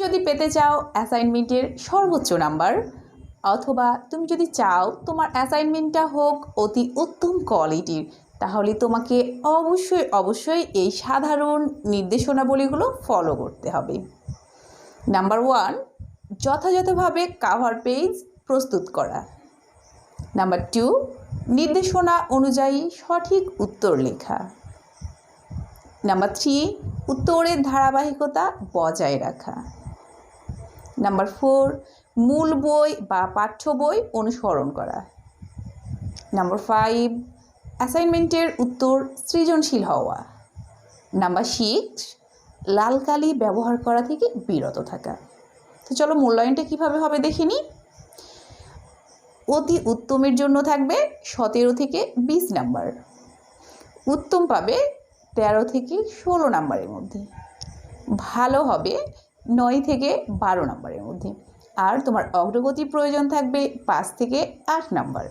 যদি পেতে চাও অ্যাসাইনমেন্টের সর্বোচ্চ নাম্বার, অথবা তুমি যদি চাও তোমার অ্যাসাইনমেন্টটা হোক অতি উত্তম কোয়ালিটির, তাহলে তোমাকে অবশ্যই এই সাধারণ নির্দেশনাবলীগুলো ফলো করতে হবে। নাম্বার 1, যথাযথভাবে কাভার পেজ প্রস্তুত করা। নাম্বার 2, নির্দেশনা অনুযায়ী সঠিক উত্তর লেখা। নাম্বার 3, উত্তরের ধারাবাহিকতা বজায় রাখা। নাম্বার 4, মূল বই বা পাঠ্য বই অনুসরণ করা। নাম্বার 5, অ্যাসাইনমেন্টের উত্তর সৃজনশীল হওয়া। নাম্বার 6, লাল কালি ব্যবহার করা থেকে বিরত থাকা। তো চলো মূল্যায়নটা কীভাবে হবে দেখে নিই। অতি উত্তমের জন্য থাকবে 17 থেকে 20 নাম্বার, উত্তম পাবে 13 থেকে 16 নাম্বারের মধ্যে, ভালো হবে 9 থেকে 12 নাম্বারের মধ্যে, আর তোমার অগ্রগতি প্রয়োজন থাকবে 5 থেকে 8 নাম্বার।